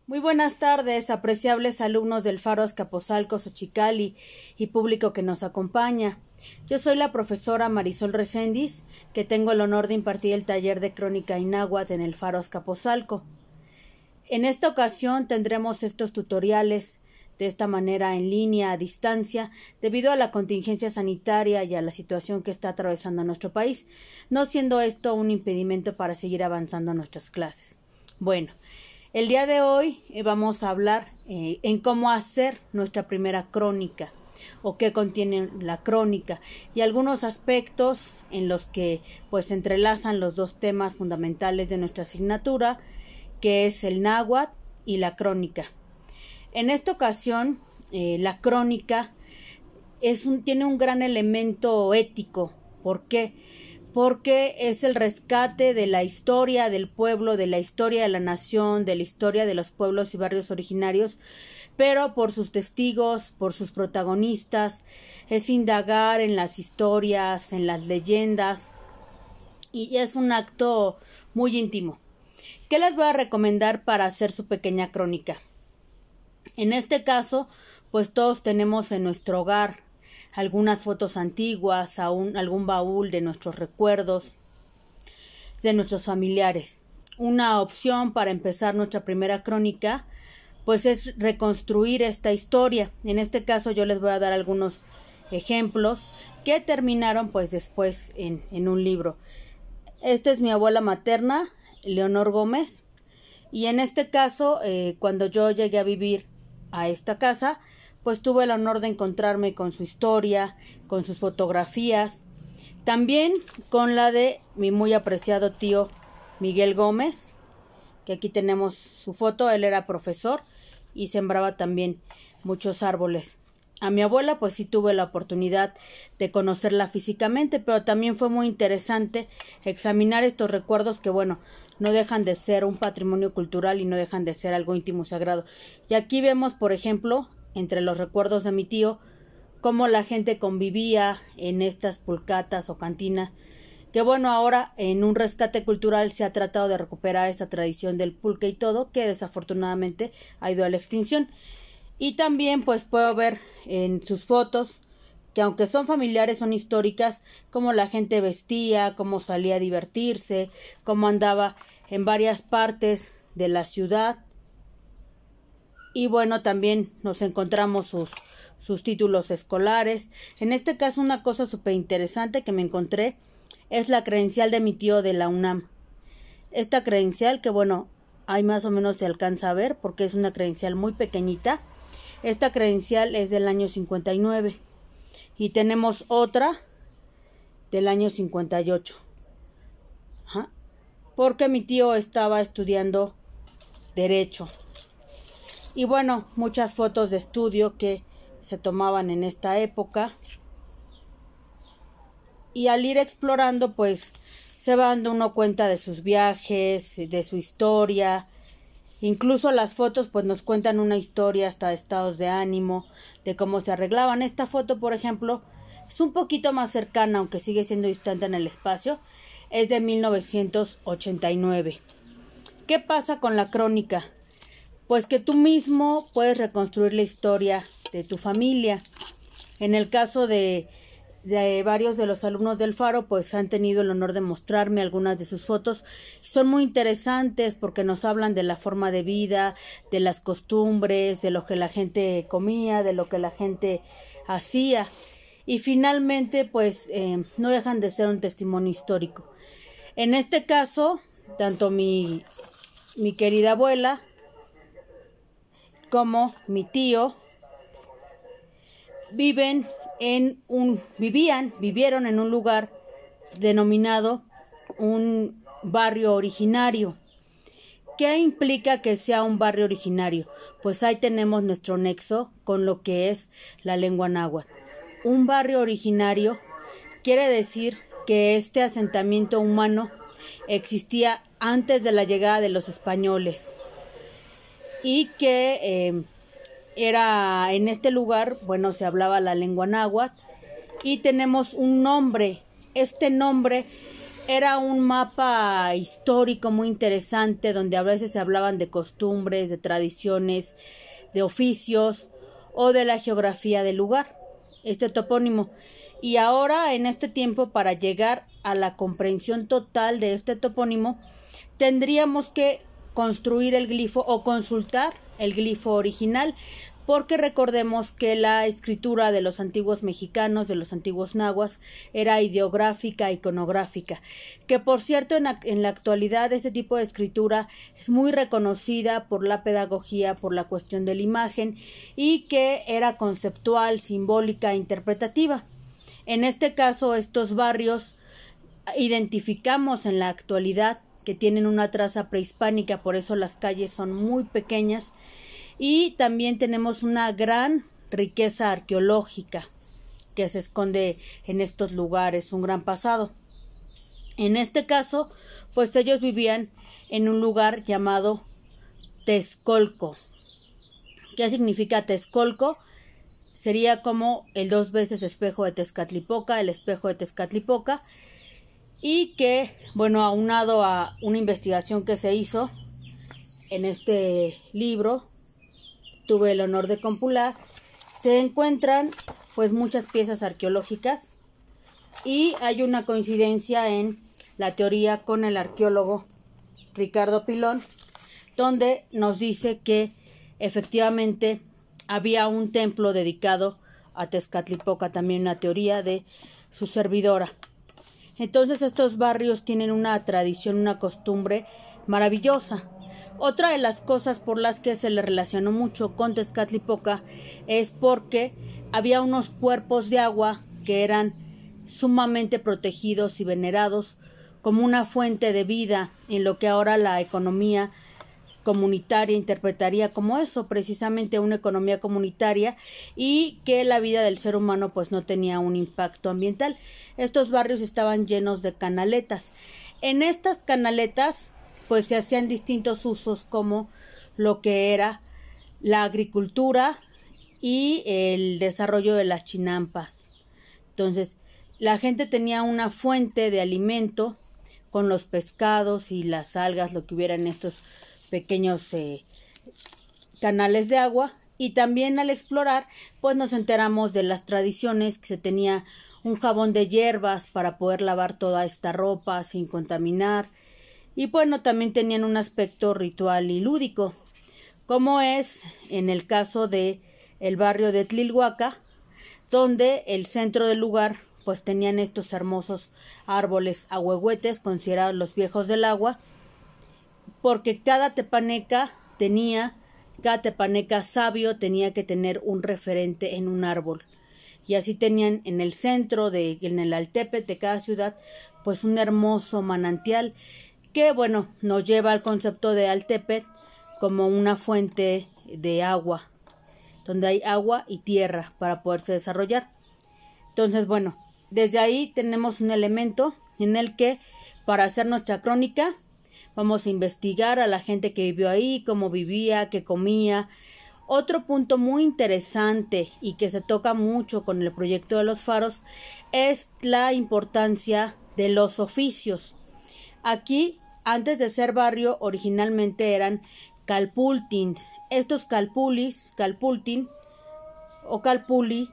Muy buenas tardes, apreciables alumnos del Faro Azcapotzalco, Xochicalli y público que nos acompaña. Yo soy la profesora Marisol Recendis, que tengo el honor de impartir el taller de Crónica y Náhuatl en el Faro Azcapotzalco. En esta ocasión tendremos estos tutoriales de esta manera en línea, a distancia, debido a la contingencia sanitaria y a la situación que está atravesando nuestro país, no siendo esto un impedimento para seguir avanzando en nuestras clases. Bueno, el día de hoy vamos a hablar en cómo hacer nuestra primera crónica o qué contiene la crónica y algunos aspectos en los que pues se entrelazan los dos temas fundamentales de nuestra asignatura, que es el náhuatl y la crónica. En esta ocasión, la crónica tiene un gran elemento ético. ¿Por qué? Porque es el rescate de la historia del pueblo, de la historia de la nación, de la historia de los pueblos y barrios originarios, pero por sus testigos, por sus protagonistas, es indagar en las historias, en las leyendas, y es un acto muy íntimo. ¿Qué les voy a recomendar para hacer su pequeña crónica? En este caso, pues todos tenemos en nuestro hogar algunas fotos antiguas, algún baúl de nuestros recuerdos, de nuestros familiares. Una opción para empezar nuestra primera crónica, pues es reconstruir esta historia. En este caso yo les voy a dar algunos ejemplos que terminaron pues después en un libro. Esta es mi abuela materna, Leonor Gómez, y en este caso, cuando yo llegué a vivir a esta casa, pues tuve el honor de encontrarme con su historia, con sus fotografías, también con la de mi muy apreciado tío Miguel Gómez, que aquí tenemos su foto. Él era profesor y sembraba también muchos árboles. A mi abuela pues sí tuve la oportunidad de conocerla físicamente, pero también fue muy interesante examinar estos recuerdos que bueno, no dejan de ser un patrimonio cultural y no dejan de ser algo íntimo y sagrado. Y aquí vemos, por ejemplo, entre los recuerdos de mi tío, cómo la gente convivía en estas pulcatas o cantinas, que bueno, ahora en un rescate cultural se ha tratado de recuperar esta tradición del pulque y todo, que desafortunadamente ha ido a la extinción. Y también pues puedo ver en sus fotos que aunque son familiares, son históricas, cómo la gente vestía, cómo salía a divertirse, cómo andaba en varias partes de la ciudad. Y bueno, también nos encontramos sus títulos escolares. En este caso, una cosa súper interesante que me encontré es la credencial de mi tío de la UNAM. Esta credencial que bueno, ahí más o menos se alcanza a ver porque es una credencial muy pequeñita. Esta credencial es del año 59 y tenemos otra del año 58. Porque mi tío estaba estudiando Derecho. Y bueno, muchas fotos de estudio que se tomaban en esta época. Y al ir explorando, pues se va dando uno cuenta de sus viajes, de su historia. Incluso las fotos pues nos cuentan una historia hasta de estados de ánimo, de cómo se arreglaban. Esta foto, por ejemplo, es un poquito más cercana, aunque sigue siendo distante en el espacio. Es de 1989. ¿Qué pasa con la crónica? Pues que tú mismo puedes reconstruir la historia de tu familia. En el caso de varios de los alumnos del Faro, pues han tenido el honor de mostrarme algunas de sus fotos. Son muy interesantes porque nos hablan de la forma de vida, de las costumbres, de lo que la gente comía, de lo que la gente hacía. Y finalmente, pues no dejan de ser un testimonio histórico. En este caso, tanto mi querida abuela como mi tío vivieron en un lugar denominado un barrio originario. ¿Qué implica que sea un barrio originario? Pues ahí tenemos nuestro nexo con lo que es la lengua náhuatl. Un barrio originario quiere decir que este asentamiento humano existía antes de la llegada de los españoles y que era en este lugar, bueno, se hablaba la lengua náhuatl y tenemos un nombre. Este nombre era un mapa histórico muy interesante donde a veces se hablaban de costumbres, de tradiciones, de oficios o de la geografía del lugar, este topónimo. Y ahora, en este tiempo, para llegar a la comprensión total de este topónimo, tendríamos que construir el glifo o consultar el glifo original, porque recordemos que la escritura de los antiguos mexicanos, de los antiguos nahuas, era ideográfica, iconográfica, que por cierto en la actualidad este tipo de escritura es muy reconocida por la pedagogía, por la cuestión de la imagen, y que era conceptual, simbólica, interpretativa. En este caso, estos barrios identificamos en la actualidad que tienen una traza prehispánica, por eso las calles son muy pequeñas, y también tenemos una gran riqueza arqueológica que se esconde en estos lugares, un gran pasado. En este caso, pues ellos vivían en un lugar llamado Texcolco. ¿Qué significa Texcolco? Sería como el 2 veces espejo de Tezcatlipoca, el espejo de Tezcatlipoca, y que, bueno, aunado a una investigación que se hizo en este libro, tuve el honor de compilar, se encuentran pues muchas piezas arqueológicas y hay una coincidencia en la teoría con el arqueólogo Ricardo Pilón, donde nos dice que efectivamente había un templo dedicado a Tezcatlipoca, también una teoría de su servidora. Entonces estos barrios tienen una tradición, una costumbre maravillosa. Otra de las cosas por las que se le relacionó mucho con Tezcatlipoca es porque había unos cuerpos de agua que eran sumamente protegidos y venerados como una fuente de vida en lo que ahora la economía comunitaria interpretaría como eso, precisamente una economía comunitaria, y que la vida del ser humano pues no tenía un impacto ambiental. Estos barrios estaban llenos de canaletas. En estas canaletas pues se hacían distintos usos, como lo que era la agricultura y el desarrollo de las chinampas. Entonces, la gente tenía una fuente de alimento con los pescados y las algas, lo que hubiera en estos pequeños canales de agua. Y también al explorar pues nos enteramos de las tradiciones, que se tenía un jabón de hierbas para poder lavar toda esta ropa sin contaminar, y bueno, también tenían un aspecto ritual y lúdico, como es en el caso de el barrio de Tlilhuaca, donde el centro del lugar pues tenían estos hermosos árboles ahuehuetes, considerados los viejos del agua, porque cada tepaneca sabio tenía que tener un referente en un árbol. Y así tenían en el centro, en el Altepet de cada ciudad, pues un hermoso manantial que, bueno, nos lleva al concepto de Altepet como una fuente de agua, donde hay agua y tierra para poderse desarrollar. Entonces, bueno, desde ahí tenemos un elemento en el que, para hacer nuestra crónica, vamos a investigar a la gente que vivió ahí, cómo vivía, qué comía. Otro punto muy interesante y que se toca mucho con el proyecto de los faros es la importancia de los oficios. Aquí, antes de ser barrio, originalmente eran calpultins. Estos calpultin o calpuli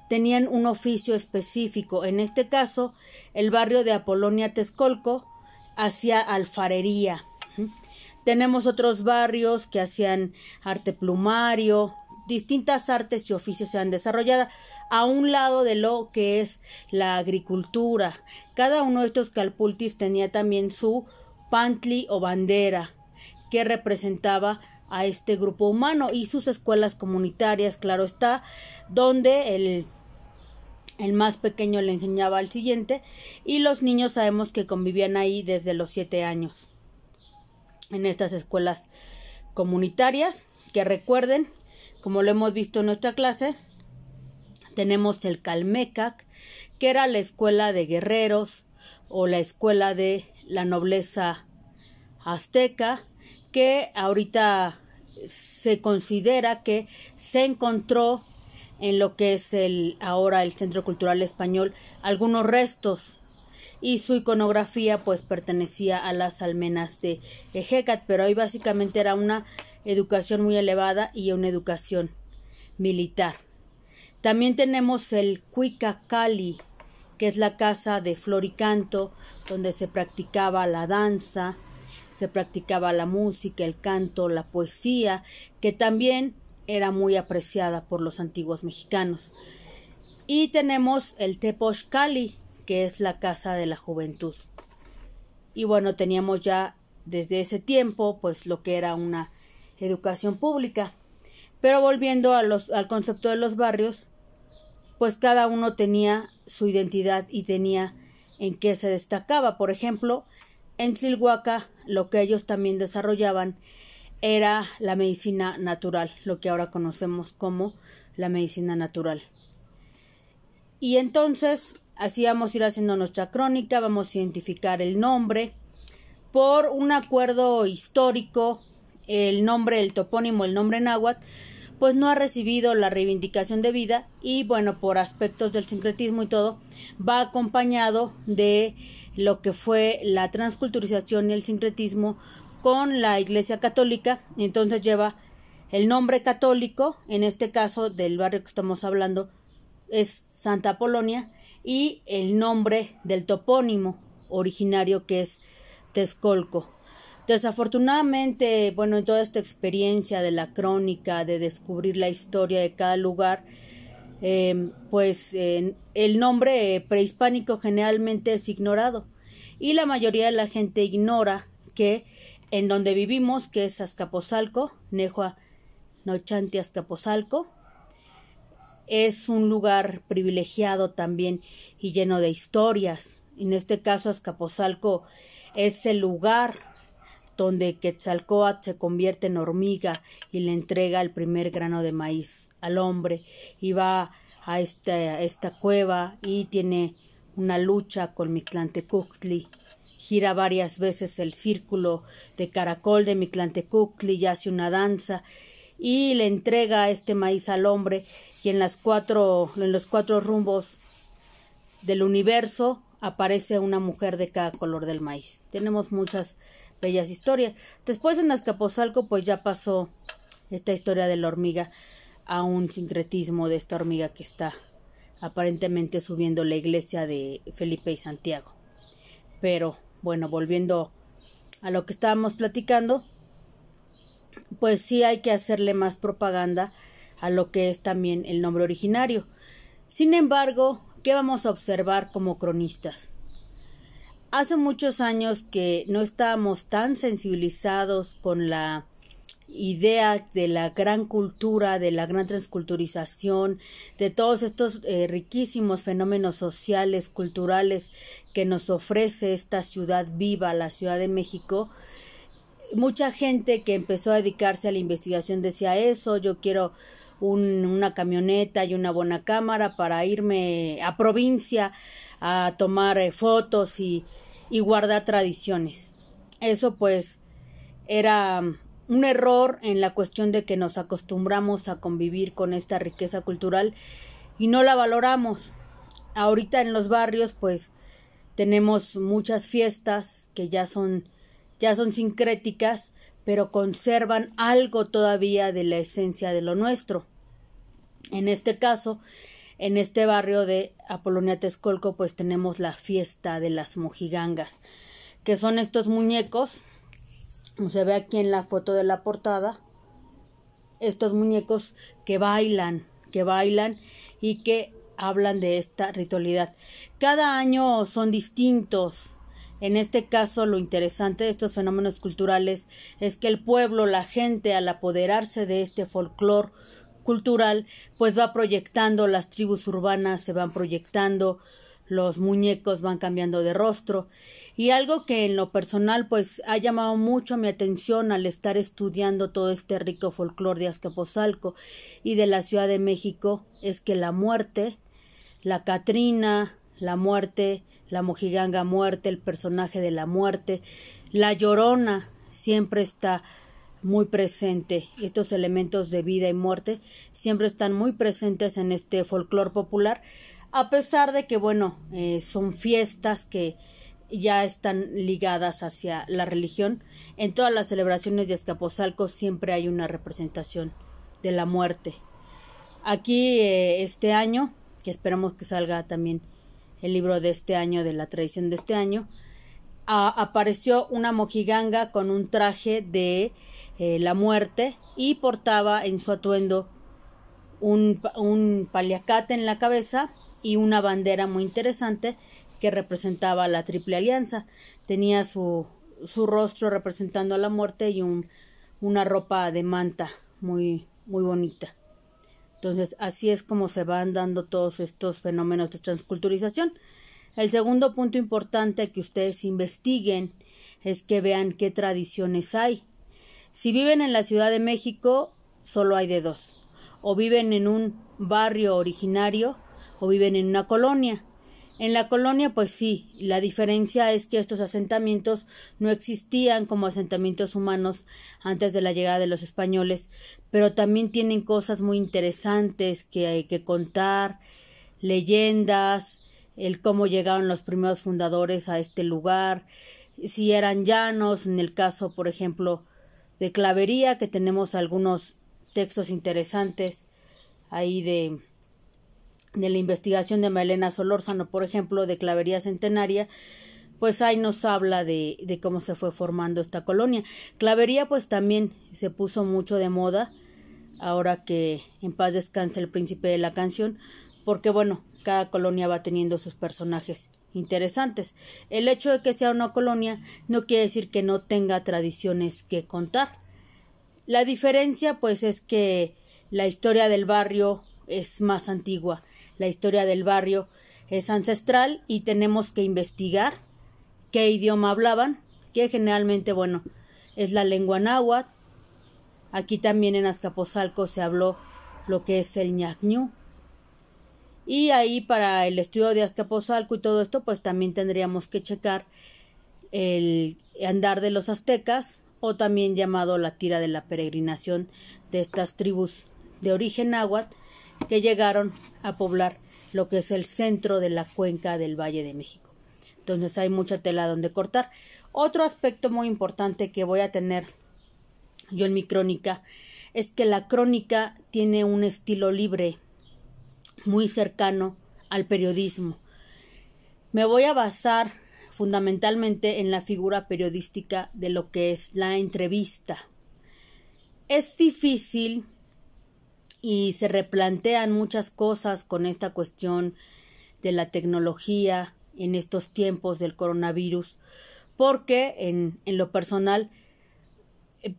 tenían un oficio específico. En este caso, el barrio de Apolonia Texcolco hacía alfarería. Tenemos otros barrios que hacían arte plumario, distintas artes y oficios se han desarrollado a un lado de lo que es la agricultura. Cada uno de estos calpultis tenía también su pantli o bandera que representaba a este grupo humano, y sus escuelas comunitarias, claro está, donde el más pequeño le enseñaba al siguiente, y los niños sabemos que convivían ahí desde los 7 años en estas escuelas comunitarias, que recuerden, como lo hemos visto en nuestra clase, tenemos el Calmecac, que era la escuela de guerreros o la escuela de la nobleza azteca, que ahorita se considera que se encontró en lo que es ahora el Centro Cultural Español algunos restos, y su iconografía pues pertenecía a las almenas de Ejecatl, pero ahí básicamente era una educación muy elevada y una educación militar. También tenemos el Cuicacali, que es la casa de flor y canto, donde se practicaba la danza, se practicaba la música, el canto, la poesía, que también era muy apreciada por los antiguos mexicanos. Y tenemos el Tepochcali, que es la casa de la juventud. Y bueno, teníamos ya desde ese tiempo pues lo que era una educación pública. Pero volviendo al concepto de los barrios, pues cada uno tenía su identidad y tenía en qué se destacaba. Por ejemplo, en Tlalhuaca lo que ellos también desarrollaban era la medicina natural, lo que ahora conocemos como la medicina natural. Y entonces así vamos a ir haciendo nuestra crónica, vamos a identificar el nombre. Por un acuerdo histórico, el nombre, el topónimo, el nombre náhuatl, pues no ha recibido la reivindicación debida y bueno, por aspectos del sincretismo y todo, va acompañado de lo que fue la transculturización y el sincretismo con la Iglesia Católica. Entonces lleva el nombre católico, en este caso del barrio que estamos hablando es Santa Apolonia, y el nombre del topónimo originario que es Texcolco. Desafortunadamente, bueno, en toda esta experiencia de la crónica, de descubrir la historia de cada lugar, el nombre prehispánico generalmente es ignorado y la mayoría de la gente ignora que en donde vivimos, que es Azcapotzalco, Nehua Nochanti Azcapotzalco, es un lugar privilegiado también y lleno de historias. En este caso, Azcapotzalco es el lugar donde Quetzalcóatl se convierte en hormiga y le entrega el primer grano de maíz al hombre y va a esta cueva y tiene una lucha con Mictlantecuhtli, gira varias veces el círculo de caracol de Mictlantecuhtli y hace una danza y le entrega este maíz al hombre y en los cuatro rumbos del universo aparece una mujer de cada color del maíz. Tenemos muchas bellas historias. Después en Azcapotzalco pues ya pasó esta historia de la hormiga a un sincretismo de esta hormiga que está aparentemente subiendo la iglesia de Felipe y Santiago. Pero bueno, volviendo a lo que estábamos platicando, pues sí hay que hacerle más propaganda a lo que es también el nombre originario. Sin embargo, ¿qué vamos a observar como cronistas? Hace muchos años que no estábamos tan sensibilizados con la idea de la gran cultura, de la gran transculturización, de todos estos riquísimos fenómenos sociales, culturales que nos ofrece esta ciudad viva, la Ciudad de México. Mucha gente que empezó a dedicarse a la investigación decía eso, yo quiero una camioneta y una buena cámara para irme a provincia a tomar fotos y guardar tradiciones. Eso pues era un error en la cuestión de que nos acostumbramos a convivir con esta riqueza cultural y no la valoramos. Ahorita en los barrios pues tenemos muchas fiestas que ya son sincréticas, pero conservan algo todavía de la esencia de lo nuestro. En este caso, en este barrio de Apolonia Texcolco, pues tenemos la fiesta de las mojigangas, que son estos muñecos, como se ve aquí en la foto de la portada, estos muñecos que bailan y que hablan de esta ritualidad. Cada año son distintos. En este caso, lo interesante de estos fenómenos culturales es que el pueblo, la gente, al apoderarse de este folclore cultural, pues va proyectando, las tribus urbanas se van proyectando, los muñecos van cambiando de rostro. Y algo que en lo personal pues ha llamado mucho mi atención al estar estudiando todo este rico folclore de Azcapotzalco y de la Ciudad de México es que la muerte, la Catrina, la muerte, la mojiganga muerte, el personaje de la muerte, la Llorona siempre está muy presente. Estos elementos de vida y muerte siempre están muy presentes en este folclore popular, a pesar de que, bueno, son fiestas que ya están ligadas hacia la religión. En todas las celebraciones de Azcapotzalco siempre hay una representación de la muerte. Aquí este año, que esperamos que salga también el libro de este año, de la tradición de este año, apareció una mojiganga con un traje de la muerte y portaba en su atuendo un paliacate en la cabeza y una bandera muy interesante que representaba la Triple Alianza. Tenía su rostro representando a la muerte y una ropa de manta muy, muy bonita. Entonces, así es como se van dando todos estos fenómenos de transculturización. El segundo punto importante que ustedes investiguen es que vean qué tradiciones hay. Si viven en la Ciudad de México, solo hay de dos. O viven en un barrio originario o viven en una colonia. En la colonia, pues sí, la diferencia es que estos asentamientos no existían como asentamientos humanos antes de la llegada de los españoles, pero también tienen cosas muy interesantes que hay que contar, leyendas, el cómo llegaron los primeros fundadores a este lugar, si eran llanos, en el caso, por ejemplo, de Clavería, que tenemos algunos textos interesantes ahí de la investigación de Maelena Solórzano, por ejemplo, de Clavería Centenaria, pues ahí nos habla de cómo se fue formando esta colonia. Clavería pues también se puso mucho de moda, ahora que en paz descanse el príncipe de la canción, porque bueno, cada colonia va teniendo sus personajes interesantes. El hecho de que sea una colonia no quiere decir que no tenga tradiciones que contar. La diferencia pues es que la historia del barrio es más antigua. La historia del barrio es ancestral y tenemos que investigar qué idioma hablaban, que generalmente, bueno, es la lengua náhuatl. Aquí también en Azcapotzalco se habló lo que es el ñacñú. Y ahí para el estudio de Azcapotzalco y todo esto, pues también tendríamos que checar el andar de los aztecas, o también llamado la tira de la peregrinación de estas tribus de origen náhuatl que llegaron a poblar lo que es el centro de la cuenca del Valle de México. Entonces hay mucha tela donde cortar. Otro aspecto muy importante que voy a tener yo en mi crónica es que la crónica tiene un estilo libre muy cercano al periodismo. Me voy a basar fundamentalmente en la figura periodística de lo que es la entrevista. Es difícil y se replantean muchas cosas con esta cuestión de la tecnología en estos tiempos del coronavirus, porque en lo personal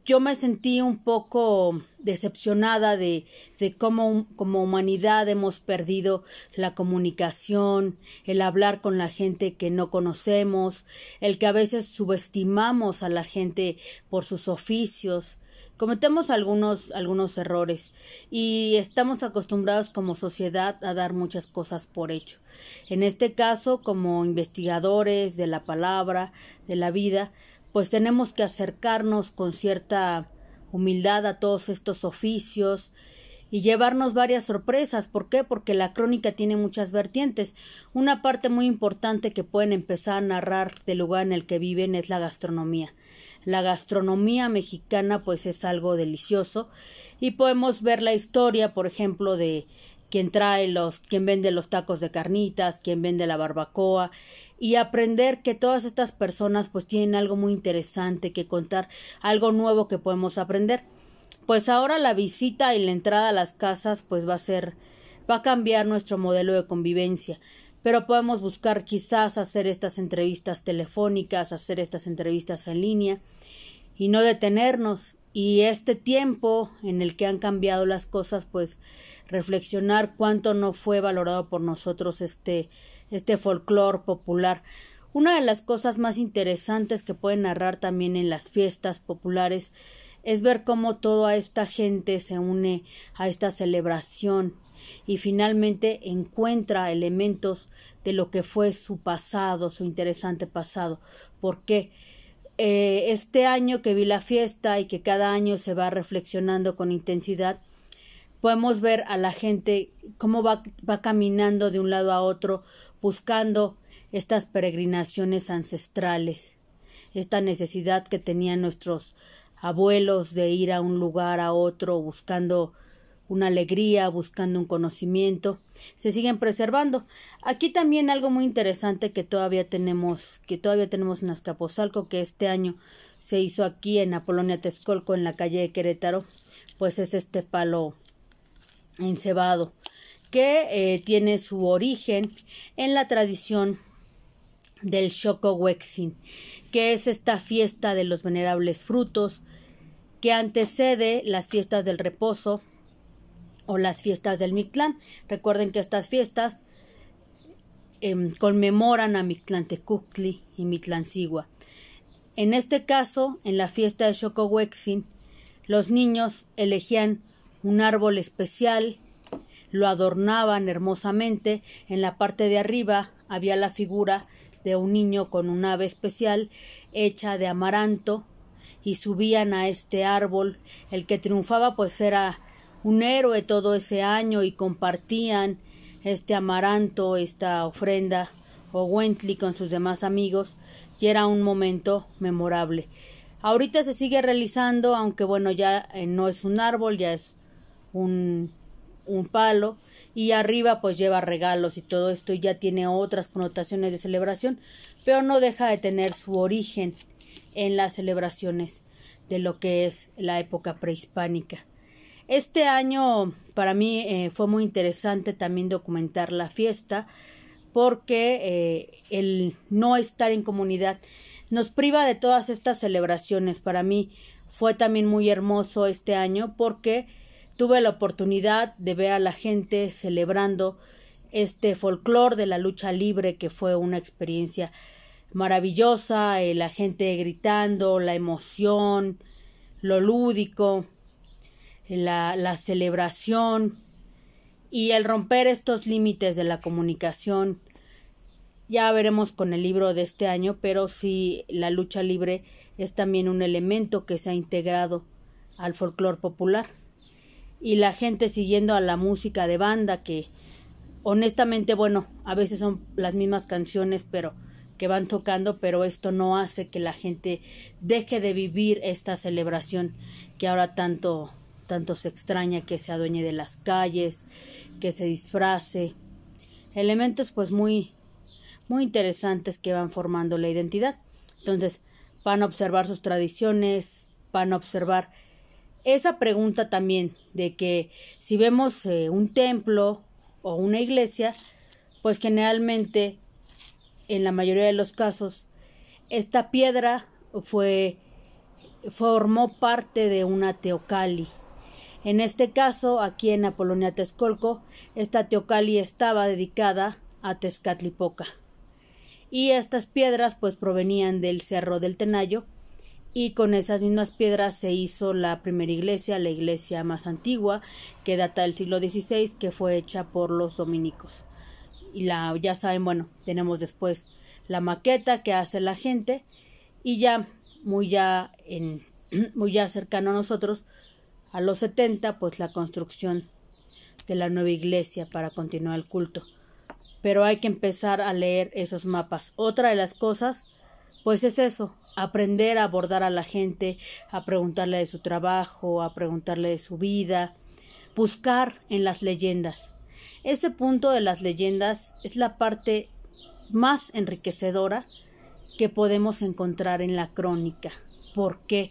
yo me sentí un poco decepcionada de cómo como humanidad hemos perdido la comunicación, el hablar con la gente que no conocemos, el que a veces subestimamos a la gente por sus oficios. Cometemos algunos errores y estamos acostumbrados como sociedad a dar muchas cosas por hecho. En este caso, como investigadores de la palabra, de la vida, pues tenemos que acercarnos con cierta humildad a todos estos oficios y llevarnos varias sorpresas. ¿Por qué? Porque la crónica tiene muchas vertientes. Una parte muy importante que pueden empezar a narrar del lugar en el que viven es la gastronomía. La gastronomía mexicana pues es algo delicioso y podemos ver la historia, por ejemplo, de quien vende los tacos de carnitas, quien vende la barbacoa, y aprender que todas estas personas pues tienen algo muy interesante que contar, algo nuevo que podemos aprender. Pues ahora la visita y la entrada a las casas pues va a cambiar nuestro modelo de convivencia, pero podemos buscar quizás hacer estas entrevistas telefónicas, hacer estas entrevistas en línea y no detenernos. Y este tiempo en el que han cambiado las cosas, pues reflexionar cuánto no fue valorado por nosotros este folclore popular. Una de las cosas más interesantes que pueden narrar también en las fiestas populares es ver cómo toda esta gente se une a esta celebración y finalmente encuentra elementos de lo que fue su pasado, su interesante pasado. ¿Por qué? Este año que vi la fiesta y que cada año se va reflexionando con intensidad, podemos ver a la gente cómo va caminando de un lado a otro buscando estas peregrinaciones ancestrales, esta necesidad que tenían nuestros abuelos de ir a un lugar a otro buscando una alegría, buscando un conocimiento, se siguen preservando. Aquí también algo muy interesante que todavía tenemos en Azcapotzalco, que este año se hizo aquí en la Colonia Texcoco, en la calle de Querétaro, pues es este palo encebado, que tiene su origen en la tradición del Xocohuetzin, que es esta fiesta de los venerables frutos que antecede las fiestas del reposo o las fiestas del Mictlán. Recuerden que estas fiestas conmemoran a Mictlantecuhtli y Mictlansigua. En este caso, en la fiesta de Xocohuetzin, los niños elegían un árbol especial, lo adornaban hermosamente. En la parte de arriba había la figura de un niño con un ave especial hecha de amaranto, y subían a este árbol. El que triunfaba pues era un héroe todo ese año, y compartían este amaranto, esta ofrenda o huentli con sus demás amigos, y era un momento memorable. Ahorita se sigue realizando, aunque bueno, ya no es un árbol, ya es un palo, y arriba pues lleva regalos y todo esto, y ya tiene otras connotaciones de celebración, pero no deja de tener su origen en las celebraciones de lo que es la época prehispánica. Este año para mí fue muy interesante también documentar la fiesta, porque el no estar en comunidad nos priva de todas estas celebraciones. Para mí fue también muy hermoso este año, porque tuve la oportunidad de ver a la gente celebrando este folclor de la lucha libre, que fue una experiencia maravillosa, la gente gritando, la emoción, lo lúdico, la celebración y el romper estos límites de la comunicación. Ya veremos con el libro de este año, pero sí, la lucha libre es también un elemento que se ha integrado al folclor popular, y la gente siguiendo a la música de banda, que honestamente, bueno, a veces son las mismas canciones pero que van tocando, pero esto no hace que la gente deje de vivir esta celebración que ahora tanto se extraña, que se adueñe de las calles, que se disfrace. Elementos pues muy interesantes que van formando la identidad. Entonces van a observar sus tradiciones, van a observar esa pregunta también de que si vemos un templo o una iglesia, pues generalmente, en la mayoría de los casos, esta piedra formó parte de una teocalli. En este caso, aquí en la Colonia Texcoco, esta teocalli estaba dedicada a Tezcatlipoca, y estas piedras pues provenían del Cerro del Tenayo, y con esas mismas piedras se hizo la primera iglesia, la iglesia más antigua, que data del siglo XVI, que fue hecha por los dominicos. Y ya saben, bueno, tenemos después la maqueta que hace la gente, y ya muy ya cercano a nosotros, a los 70, pues la construcción de la nueva iglesia para continuar el culto. Pero hay que empezar a leer esos mapas. Otra de las cosas pues es eso, aprender a abordar a la gente, a preguntarle de su trabajo, a preguntarle de su vida, buscar en las leyendas. Ese punto de las leyendas es la parte más enriquecedora que podemos encontrar en la crónica. ¿Por qué?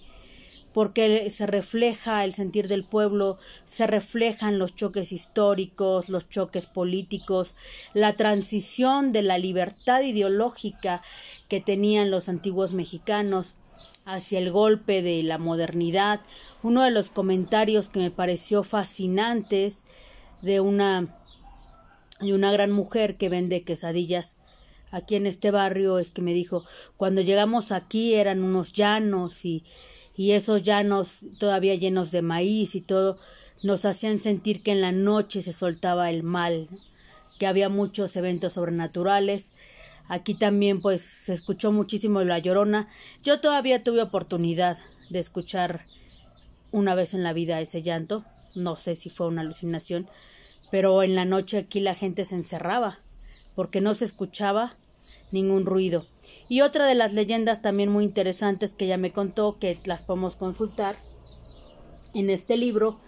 Porque se refleja el sentir del pueblo, se reflejan los choques históricos, los choques políticos, la transición de la libertad ideológica que tenían los antiguos mexicanos hacia el golpe de la modernidad. Uno de los comentarios que me pareció fascinantes de una gran mujer que vende quesadillas aquí en este barrio es que me dijo: cuando llegamos aquí eran unos llanos, y esos llanos todavía llenos de maíz y todo, nos hacían sentir que en la noche se soltaba el mal, que había muchos eventos sobrenaturales. Aquí también pues se escuchó muchísimo La Llorona. Yo todavía tuve oportunidad de escuchar una vez en la vida ese llanto, no sé si fue una alucinación, pero en la noche aquí la gente se encerraba porque no se escuchaba ningún ruido. Y otra de las leyendas también muy interesantes que ella me contó, que las podemos consultar en este libro,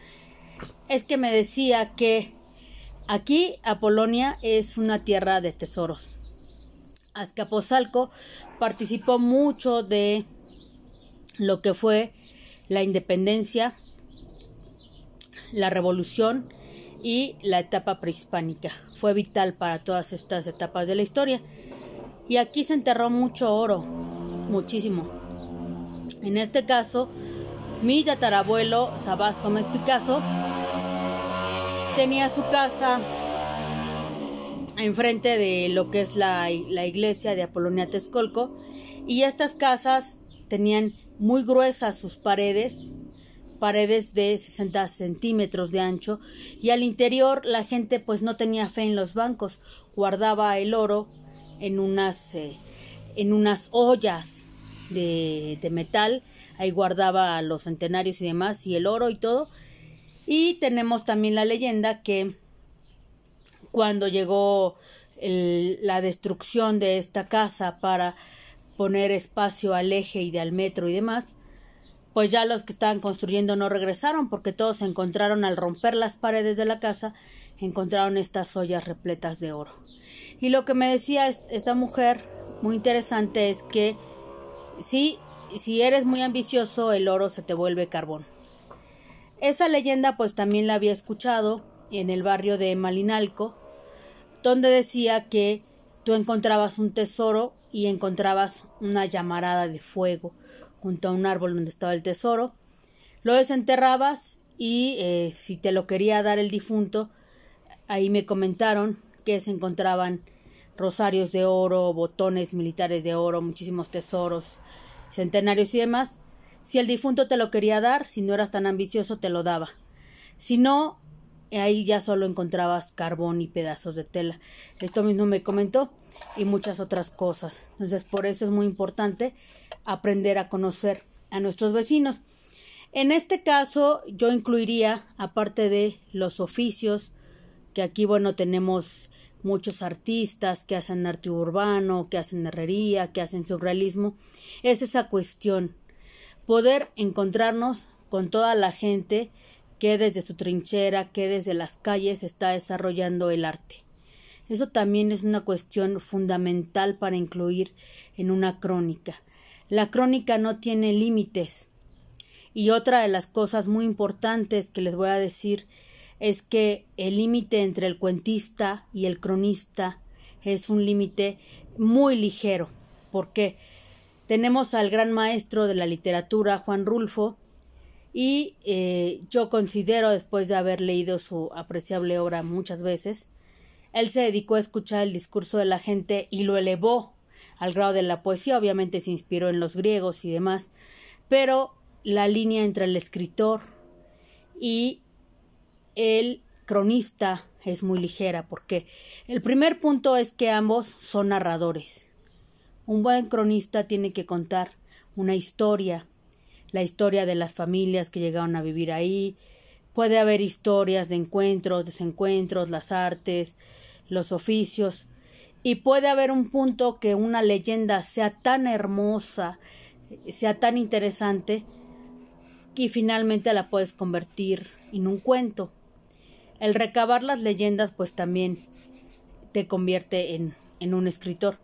es que me decía que aquí Apolonia es una tierra de tesoros. Azcapotzalco participó mucho de lo que fue la independencia, la revolución y la etapa prehispánica. Fue vital para todas estas etapas de la historia. Y aquí se enterró mucho oro, muchísimo. En este caso, mi tatarabuelo, Sabás Gómez Picasso, tenía su casa enfrente de lo que es la iglesia de Apolonia Texcoco, y estas casas tenían muy gruesas sus paredes de 60 centímetros de ancho, y al interior la gente pues no tenía fe en los bancos, guardaba el oro en unas ollas de metal, ahí guardaba los centenarios y demás, y el oro y todo. Y tenemos también la leyenda que cuando llegó la destrucción de esta casa para poner espacio al eje y al metro y demás, pues ya los que estaban construyendo no regresaron, porque todos se encontraron, al romper las paredes de la casa, encontraron estas ollas repletas de oro. Y lo que me decía esta mujer, muy interesante, es que si eres muy ambicioso, el oro se te vuelve carbón. Esa leyenda pues también la había escuchado en el barrio de Malinalco, donde decía que tú encontrabas un tesoro y encontrabas una llamarada de fuego junto a un árbol donde estaba el tesoro. Lo desenterrabas y si te lo quería dar el difunto, ahí me comentaron que se encontraban rosarios de oro, botones militares de oro, muchísimos tesoros, centenarios y demás. Si el difunto te lo quería dar, si no eras tan ambicioso, te lo daba. Si no, ahí ya solo encontrabas carbón y pedazos de tela. Esto mismo me comentó, y muchas otras cosas. Entonces, por eso es muy importante aprender a conocer a nuestros vecinos. En este caso, yo incluiría, aparte de los oficios, que aquí, bueno, tenemos muchos artistas que hacen arte urbano, que hacen herrería, que hacen surrealismo, es esa cuestión, poder encontrarnos con toda la gente que desde su trinchera, que desde las calles está desarrollando el arte. Eso también es una cuestión fundamental para incluir en una crónica. La crónica no tiene límites. Y otra de las cosas muy importantes que les voy a decir es que el límite entre el cuentista y el cronista es un límite muy ligero. ¿Por qué? Tenemos al gran maestro de la literatura, Juan Rulfo, y yo considero, después de haber leído su apreciable obra muchas veces, él se dedicó a escuchar el discurso de la gente y lo elevó al grado de la poesía. Obviamente se inspiró en los griegos y demás, pero la línea entre el escritor y el cronista es muy ligera, porque el primer punto es que ambos son narradores. Un buen cronista tiene que contar una historia, la historia de las familias que llegaron a vivir ahí. Puede haber historias de encuentros, desencuentros, las artes, los oficios, y puede haber un punto que una leyenda sea tan hermosa, sea tan interesante, y finalmente la puedes convertir en un cuento. El recabar las leyendas pues también te convierte en un escritor,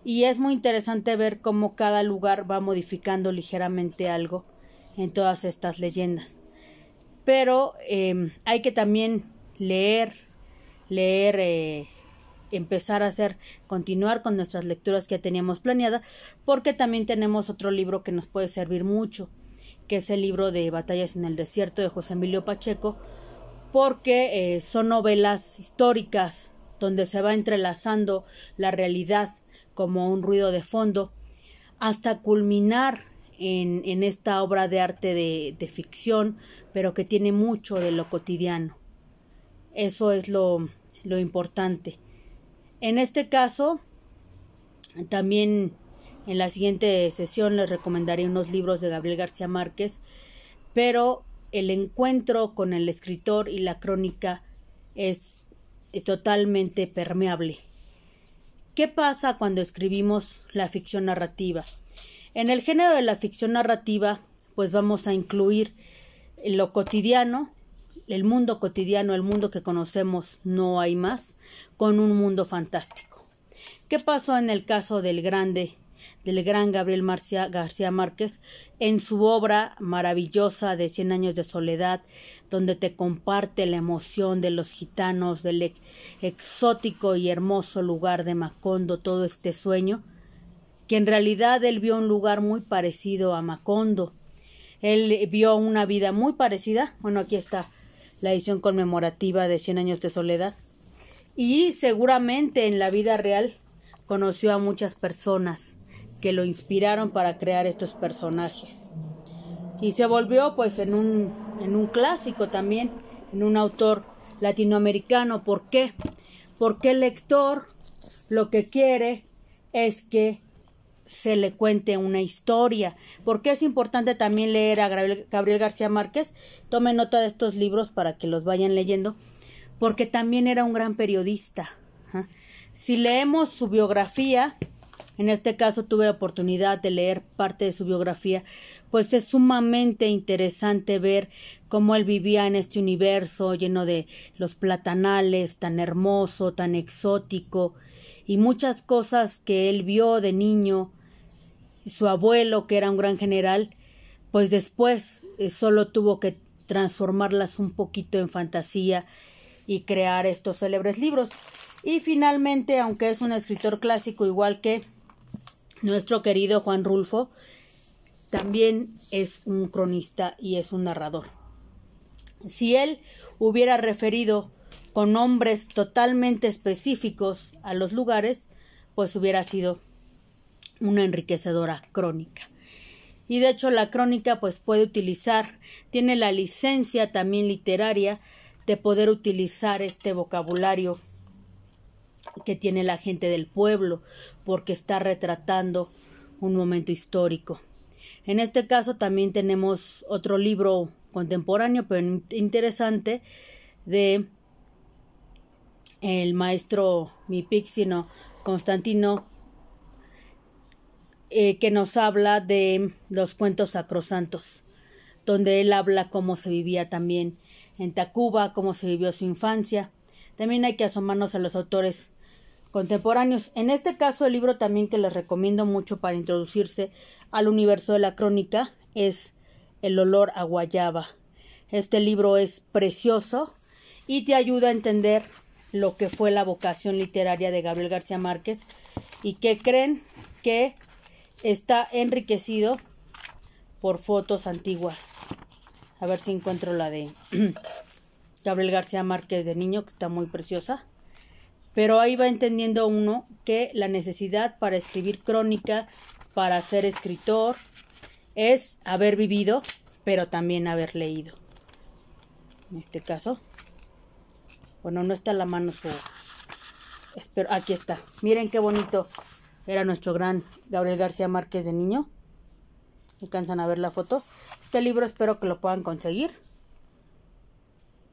y es muy interesante ver cómo cada lugar va modificando ligeramente algo en todas estas leyendas. Pero hay que también leer, empezar a continuar con nuestras lecturas que ya teníamos planeadas, porque también tenemos otro libro que nos puede servir mucho, que es el libro de Batallas en el Desierto de José Emilio Pacheco, porque son novelas históricas donde se va entrelazando la realidad como un ruido de fondo, hasta culminar en esta obra de arte de ficción, pero que tiene mucho de lo cotidiano. Eso es lo importante. En este caso, también en la siguiente sesión les recomendaré unos libros de Gabriel García Márquez, pero el encuentro con el escritor y la crónica es totalmente permeable. ¿Qué pasa cuando escribimos la ficción narrativa? En el género de la ficción narrativa, pues vamos a incluir lo cotidiano, el mundo cotidiano, el mundo que conocemos, no hay más, con un mundo fantástico. ¿Qué pasó en el caso del gran Gabriel García Márquez en su obra maravillosa de 100 años de soledad, donde te comparte la emoción de los gitanos, del exótico y hermoso lugar de Macondo, todo este sueño, que en realidad él vio un lugar muy parecido a Macondo? Él vio una vida muy parecida. Bueno, aquí está la edición conmemorativa de 100 años de soledad. Y seguramente en la vida real conoció a muchas personas que lo inspiraron para crear estos personajes. Y se volvió pues en un clásico también, en un autor latinoamericano. ¿Por qué? Porque el lector lo que quiere es que se le cuente una historia. ¿Por qué es importante también leer a Gabriel García Márquez? Tomen nota de estos libros para que los vayan leyendo, porque también era un gran periodista. Si leemos su biografía, en este caso tuve oportunidad de leer parte de su biografía, pues es sumamente interesante ver cómo él vivía en este universo lleno de los platanales, tan hermoso, tan exótico, y muchas cosas que él vio de niño. Su abuelo, que era un gran general, pues después solo tuvo que transformarlas un poquito en fantasía y crear estos célebres libros. Y finalmente, aunque es un escritor clásico igual que nuestro querido Juan Rulfo, también es un cronista y es un narrador. Si él hubiera referido con nombres totalmente específicos a los lugares, pues hubiera sido una enriquecedora crónica. Y de hecho la crónica pues tiene la licencia también literaria de poder utilizar este vocabulario que tiene la gente del pueblo, porque está retratando un momento histórico. En este caso también tenemos otro libro contemporáneo pero interesante de el maestro Mipíxino Constantino, que nos habla de los cuentos sacrosantos, donde él habla cómo se vivía también en Tacuba, cómo se vivió su infancia. También hay que asomarnos a los autores contemporáneos. En este caso, el libro también que les recomiendo mucho para introducirse al universo de la crónica es El olor a guayaba. Este libro es precioso y te ayuda a entender lo que fue la vocación literaria de Gabriel García Márquez, y que creen que está enriquecido por fotos antiguas. A ver si encuentro la de Gabriel García Márquez de niño, que está muy preciosa. Pero ahí va entendiendo uno que la necesidad para escribir crónica, para ser escritor, es haber vivido, pero también haber leído. En este caso, bueno, no está a la mano su... Espero, aquí está. Miren qué bonito era nuestro gran Gabriel García Márquez de niño. ¿Alcanzan a ver la foto? Este libro espero que lo puedan conseguir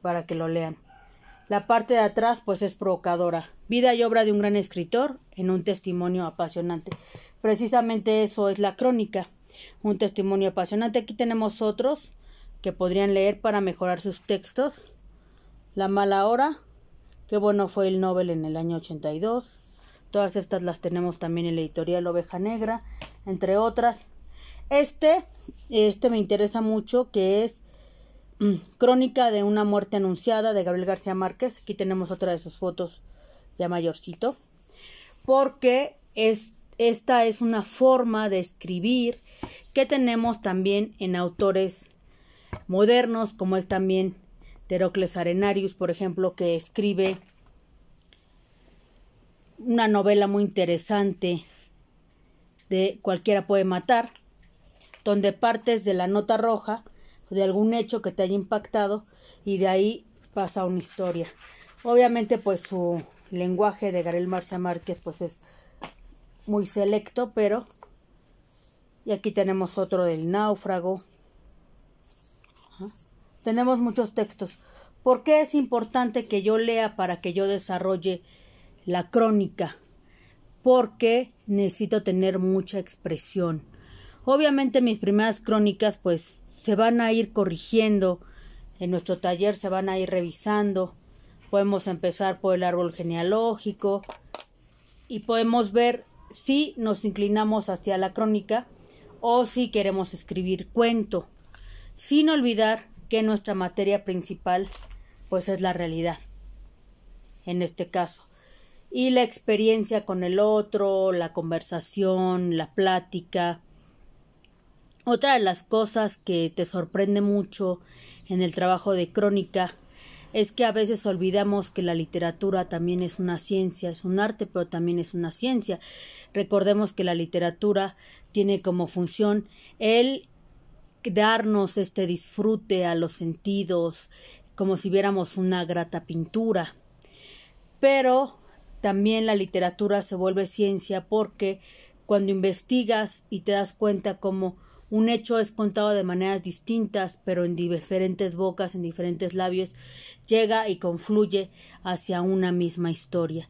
para que lo lean. La parte de atrás pues es provocadora. Vida y obra de un gran escritor en un testimonio apasionante. Precisamente eso es la crónica, un testimonio apasionante. Aquí tenemos otros que podrían leer para mejorar sus textos. La mala hora, qué bueno fue el Nobel en el año 82. Todas estas las tenemos también en la editorial Oveja Negra, entre otras. Este me interesa mucho, que es Crónica de una muerte anunciada, de Gabriel García Márquez. Aquí tenemos otra de sus fotos ya mayorcito, porque esta es una forma de escribir que tenemos también en autores modernos, como es también Heracles Arenarius, por ejemplo, que escribe una novela muy interesante de Cualquiera puede matar, donde partes de la nota roja, de algún hecho que te haya impactado, y de ahí pasa una historia. Obviamente pues su lenguaje de Gabriel García Márquez pues es muy selecto, pero... Y aquí tenemos otro del náufrago. tenemos muchos textos. ¿Por qué es importante que yo lea para que yo desarrolle la crónica? Porque necesito tener mucha expresión. Obviamente mis primeras crónicas pues se van a ir corrigiendo, en nuestro taller se van a ir revisando. Podemos empezar por el árbol genealógico y podemos ver si nos inclinamos hacia la crónica o si queremos escribir cuento, sin olvidar que nuestra materia principal pues es la realidad, en este caso, y la experiencia con el otro, la conversación, la plática. Otra de las cosas que te sorprende mucho en el trabajo de crónica es que a veces olvidamos que la literatura también es una ciencia, es un arte, pero también es una ciencia. Recordemos que la literatura tiene como función el darnos este disfrute a los sentidos, como si viéramos una grata pintura. Pero también la literatura se vuelve ciencia porque cuando investigas y te das cuenta cómo un hecho es contado de maneras distintas, pero en diferentes bocas, en diferentes labios, llega y confluye hacia una misma historia.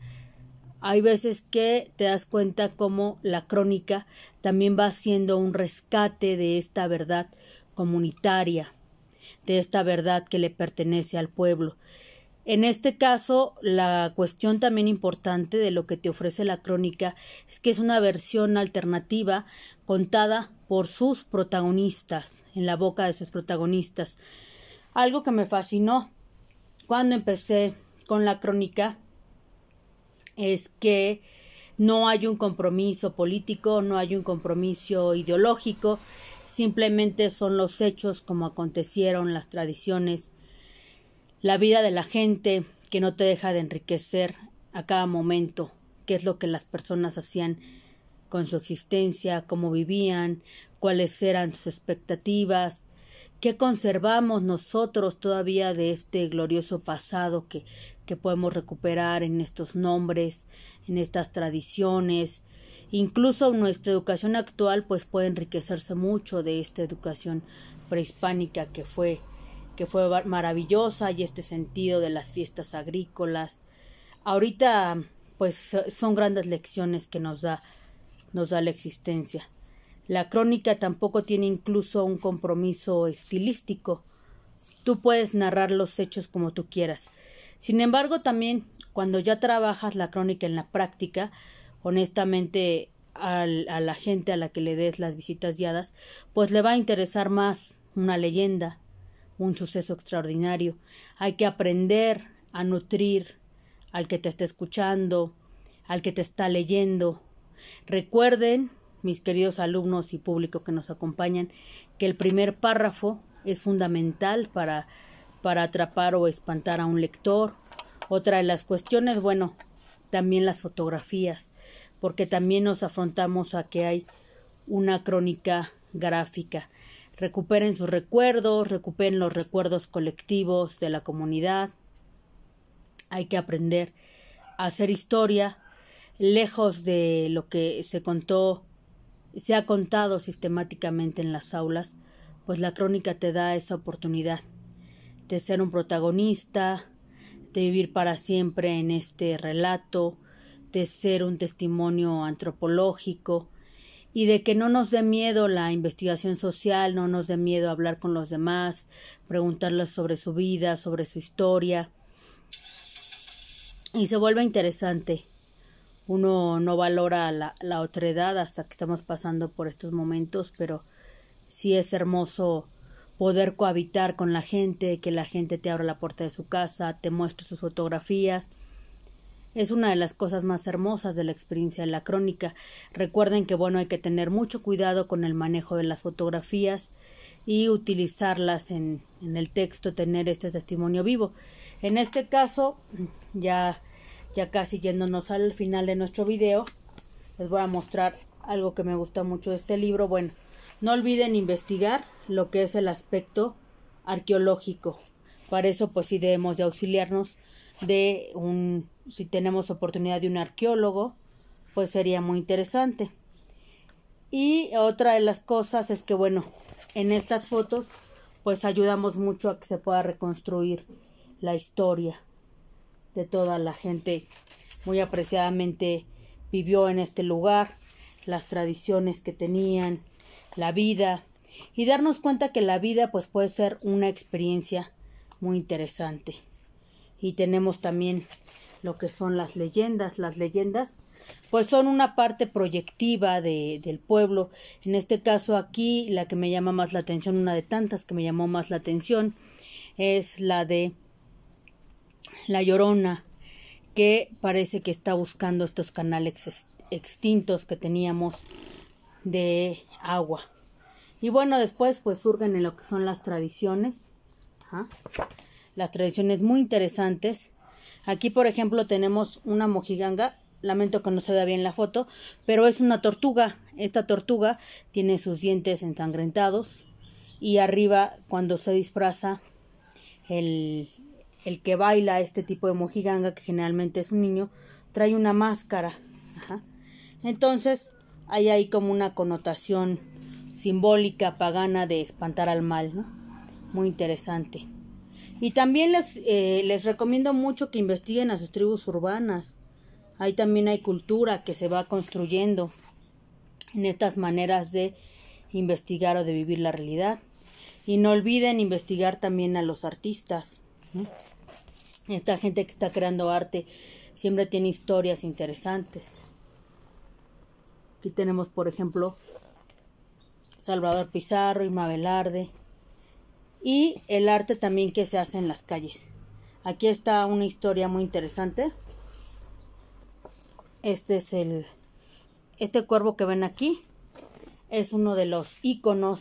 Hay veces que te das cuenta cómo la crónica también va siendo un rescate de esta verdad comunitaria, de esta verdad que le pertenece al pueblo. En este caso, la cuestión también importante de lo que te ofrece la crónica es que es una versión alternativa contada por sus protagonistas, en la boca de sus protagonistas. Algo que me fascinó cuando empecé con la crónica es que no hay un compromiso político, no hay un compromiso ideológico, simplemente son los hechos como acontecieron, las tradiciones, la vida de la gente que no te deja de enriquecer a cada momento, qué es lo que las personas hacían con su existencia, cómo vivían, cuáles eran sus expectativas, qué conservamos nosotros todavía de este glorioso pasado que podemos recuperar en estos nombres, en estas tradiciones. Incluso nuestra educación actual pues puede enriquecerse mucho de esta educación prehispánica que fue maravillosa, y este sentido de las fiestas agrícolas. Ahorita pues son grandes lecciones que nos da la existencia. La crónica tampoco tiene incluso un compromiso estilístico. Tú puedes narrar los hechos como tú quieras. Sin embargo, también cuando ya trabajas la crónica en la práctica, honestamente a la gente a la que le des las visitas guiadas, pues le va a interesar más una leyenda, un suceso extraordinario. Hay que aprender a nutrir al que te está escuchando, al que te está leyendo. Recuerden, mis queridos alumnos y público que nos acompañan, que el primer párrafo es fundamental para atrapar o espantar a un lector. Otra de las cuestiones, bueno, también las fotografías, porque también nos afrontamos a que hay una crónica gráfica. Recuperen sus recuerdos, recuperen los recuerdos colectivos de la comunidad. Hay que aprender a hacer historia, lejos de lo que se ha contado sistemáticamente en las aulas, pues la crónica te da esa oportunidad de ser un protagonista, de vivir para siempre en este relato, de ser un testimonio antropológico y de que no nos dé miedo la investigación social, no nos dé miedo hablar con los demás, preguntarles sobre su vida, sobre su historia, y se vuelve interesante. Uno no valora la otredad hasta que estamos pasando por estos momentos, pero sí es hermoso poder cohabitar con la gente, que la gente te abra la puerta de su casa, te muestre sus fotografías. Es una de las cosas más hermosas de la experiencia de la crónica. Recuerden que hay que tener mucho cuidado con el manejo de las fotografías y utilizarlas en el texto, tener este testimonio vivo. En este caso, ya casi yéndonos al final de nuestro video, les voy a mostrar algo que me gusta mucho de este libro. Bueno, no olviden investigar lo que es el aspecto arqueológico. Para eso pues sí debemos de auxiliarnos de si tenemos oportunidad de un arqueólogo, pues sería muy interesante. Y otra de las cosas es que en estas fotos pues ayudamos mucho a que se pueda reconstruir la historia de toda la gente muy apreciadamente vivió en este lugar, las tradiciones que tenían, la vida, y darnos cuenta que la vida pues puede ser una experiencia muy interesante. Y tenemos también lo que son las leyendas. Las leyendas pues son una parte proyectiva del pueblo. En este caso aquí la que me llama más la atención, una de tantas que me llamó más la atención, es la de La Llorona, que parece que está buscando estos canales extintos que teníamos de agua. Y bueno, después pues surgen en lo que son las tradiciones. Las tradiciones muy interesantes. Aquí, por ejemplo, tenemos una mojiganga. Lamento que no se vea bien la foto, pero es una tortuga. Esta tortuga tiene sus dientes ensangrentados y arriba, cuando se disfraza, el que baila este tipo de mojiganga, que generalmente es un niño, trae una máscara. Entonces, hay ahí como una connotación simbólica, pagana, de espantar al mal, ¿no? Muy interesante. Y también les recomiendo mucho que investiguen a sus tribus urbanas. Ahí también hay cultura que se va construyendo en estas maneras de investigar o de vivir la realidad. Y no olviden investigar también a los artistas, ¿no? Esta gente que está creando arte siempre tiene historias interesantes. Aquí tenemos, por ejemplo, Salvador Pizarro, Irma Velarde, y el arte también que se hace en las calles. Aquí está una historia muy interesante. Este cuervo que ven aquí es uno de los íconos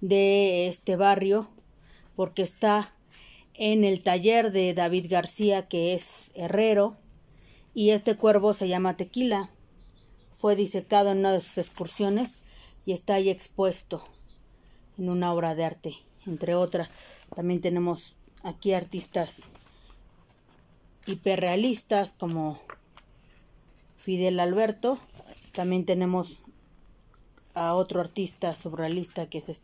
de este barrio, porque está en el taller de David García, que es herrero, y este cuervo se llama Tequila. Fue disecado en una de sus excursiones y está ahí expuesto en una obra de arte, entre otras. También tenemos aquí artistas hiperrealistas como Fidel Alberto. También tenemos a otro artista surrealista que es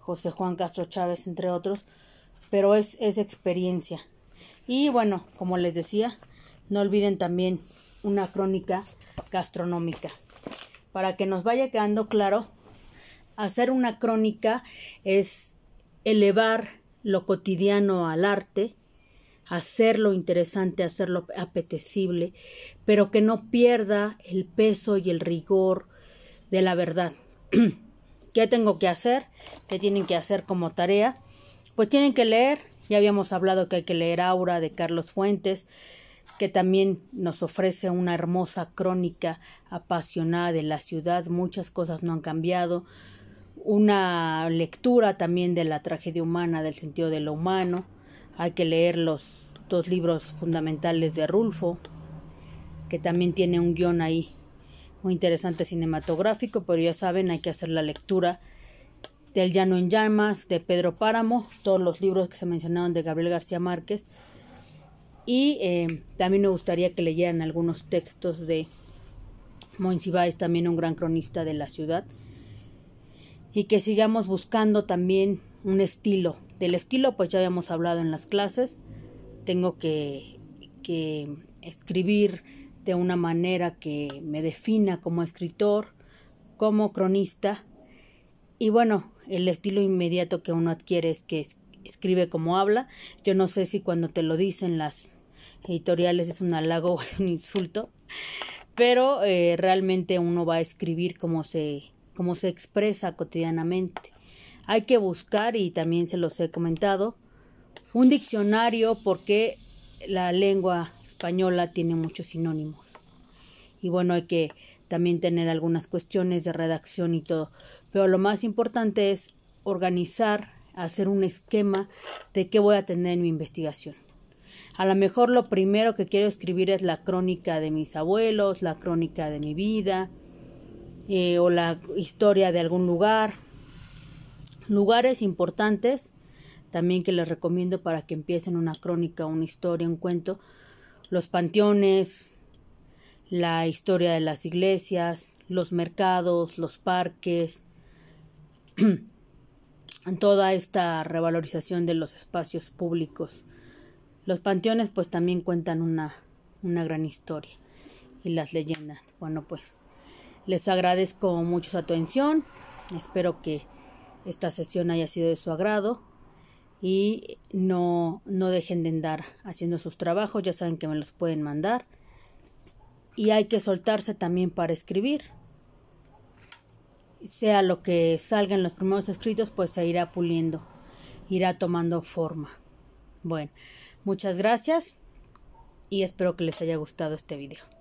José Juan Castro Chávez, entre otros. Pero es experiencia. Y bueno, como les decía, no olviden también una crónica gastronómica. Para que nos vaya quedando claro, hacer una crónica es elevar lo cotidiano al arte, hacerlo interesante, hacerlo apetecible, pero que no pierda el peso y el rigor de la verdad. ¿Qué tengo que hacer? ¿Qué tienen que hacer como tarea? Pues tienen que leer. Ya habíamos hablado que hay que leer Aura de Carlos Fuentes, que también nos ofrece una hermosa crónica apasionada de la ciudad. Muchas cosas no han cambiado. Una lectura también de la tragedia humana, del sentido de lo humano. Hay que leer los 2 libros fundamentales de Rulfo, que también tiene un guión ahí muy interesante cinematográfico, pero ya saben, hay que hacer la lectura del Llano en Llamas, de Pedro Páramo, todos los libros que se mencionaron de Gabriel García Márquez. Y también me gustaría que leyeran algunos textos de Monsiváis, también un gran cronista de la ciudad. Y que sigamos buscando también un estilo. Del estilo pues ya habíamos hablado en las clases. Tengo que escribir de una manera que me defina como escritor, como cronista. Y bueno, el estilo inmediato que uno adquiere es que escribe como habla. Yo no sé si cuando te lo dicen las editoriales es un halago o es un insulto, pero realmente uno va a escribir como se expresa cotidianamente. Hay que buscar, y también se los he comentado, un diccionario, porque la lengua española tiene muchos sinónimos. Y bueno, hay que también tener algunas cuestiones de redacción y todo. Pero lo más importante es organizar, hacer un esquema de qué voy a tener en mi investigación. A lo mejor lo primero que quiero escribir es la crónica de mis abuelos, la crónica de mi vida, o la historia de algún lugar. Lugares importantes también que les recomiendo para que empiecen una crónica, una historia, un cuento: los panteones, la historia de las iglesias, los mercados, los parques, en toda esta revalorización de los espacios públicos. Los panteones pues también cuentan una gran historia, y las leyendas. Bueno, pues les agradezco mucho su atención, espero que esta sesión haya sido de su agrado y no dejen de andar haciendo sus trabajos, ya saben que me los pueden mandar, y hay que soltarse también para escribir. Sea lo que salga en los primeros escritos, pues se irá puliendo, irá tomando forma. Bueno, muchas gracias y espero que les haya gustado este video.